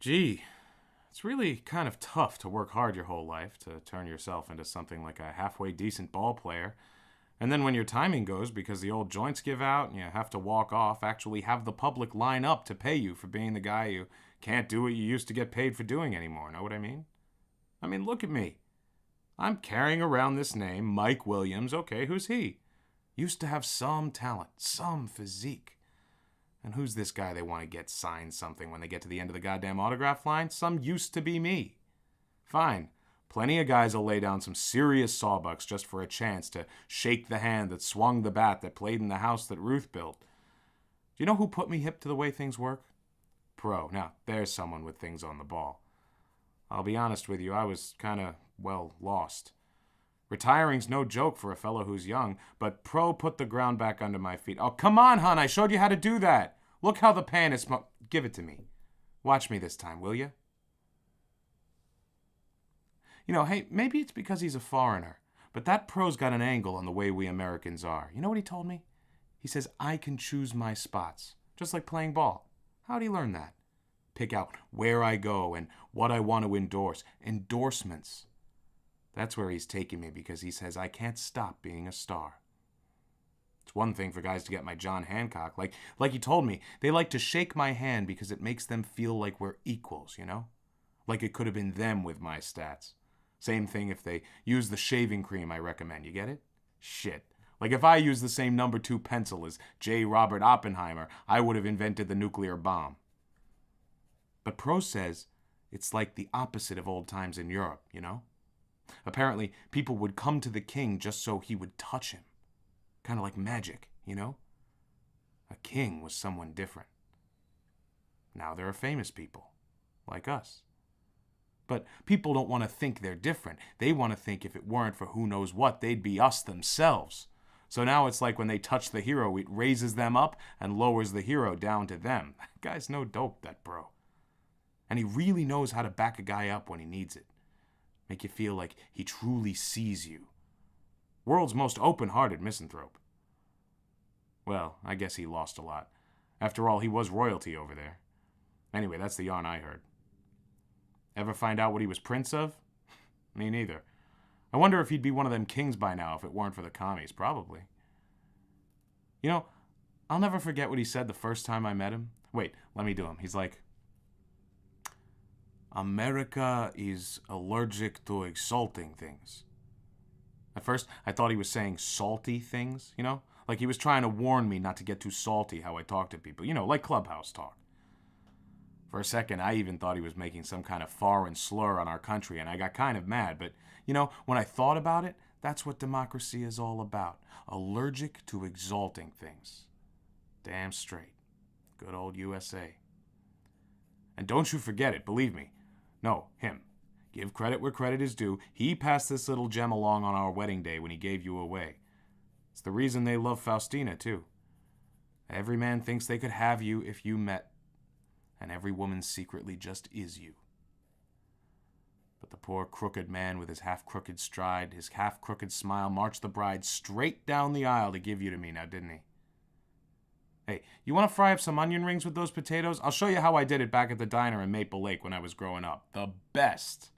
Gee, it's really kind of tough to work hard your whole life to turn yourself into something like a halfway decent ball player. And then when your timing goes because the old joints give out and you have to walk off, actually have the public line up to pay you for being the guy you can't do what you used to get paid for doing anymore. Know what I mean? I mean, look at me. I'm carrying around this name, Mike Williams. Okay, who's he? Used to have some talent, some physique. And who's this guy they want to get signed something when they get to the end of the goddamn autograph line? Some used to be me. Fine. Plenty of guys will lay down some serious sawbucks just for a chance to shake the hand that swung the bat that played in the house that Ruth built. Do you know who put me hip to the way things work? Pro. Now, there's someone with things on the ball. I'll be honest with you, I was kind of, well, lost. Retiring's no joke for a fellow who's young, but Pro put the ground back under my feet. Oh, come on, hon, I showed you how to do that. Look how the pan is Give it to me. Watch me this time, will you? You know, hey, maybe it's because he's a foreigner, but that Pro's got an angle on the way we Americans are. You know what he told me? He says, I can choose my spots, just like playing ball. How'd he learn that? Pick out where I go and what I want to endorse. Endorsements. That's where he's taking me because he says I can't stop being a star. It's one thing for guys to get my John Hancock. Like he told me, they like to shake my hand because it makes them feel like we're equals, you know? Like it could have been them with my stats. Same thing if they use the shaving cream I recommend. You get it? Shit. Like if I used the same number 2 pencil as J. Robert Oppenheimer, I would have invented the nuclear bomb. But Pro says it's like the opposite of old times in Europe, you know? Apparently, people would come to the king just so he would touch him. Kind of like magic, you know? A king was someone different. Now there are famous people, like us. But people don't want to think they're different. They want to think if it weren't for who knows what, they'd be us themselves. So now it's like when they touch the hero, it raises them up and lowers the hero down to them. That guy's no dope, that Bro. And he really knows how to back a guy up when he needs it. Make you feel like he truly sees you. World's most open-hearted misanthrope. Well, I guess he lost a lot. After all, he was royalty over there. Anyway, that's the yarn I heard. Ever find out what he was prince of? Me neither. I wonder if he'd be one of them kings by now if it weren't for the commies. Probably. You know, I'll never forget what he said the first time I met him. Wait, let me do him. He's like, America is allergic to exalting things. At first, I thought he was saying salty things, you know? Like he was trying to warn me not to get too salty how I talk to people. You know, like clubhouse talk. For a second, I even thought he was making some kind of foreign slur on our country, and I got kind of mad. But, you know, when I thought about it, that's what democracy is all about. Allergic to exalting things. Damn straight. Good old USA. And don't you forget it, believe me. No, him. Give credit where credit is due. He passed this little gem along on our wedding day when he gave you away. It's the reason they love Faustina, too. Every man thinks they could have you if you met, and every woman secretly just is you. But the poor crooked man with his half-crooked stride, his half-crooked smile, marched the bride straight down the aisle to give you to me now, didn't he? Hey, you want to fry up some onion rings with those potatoes? I'll show you how I did it back at the diner in Maple Lake when I was growing up. The best.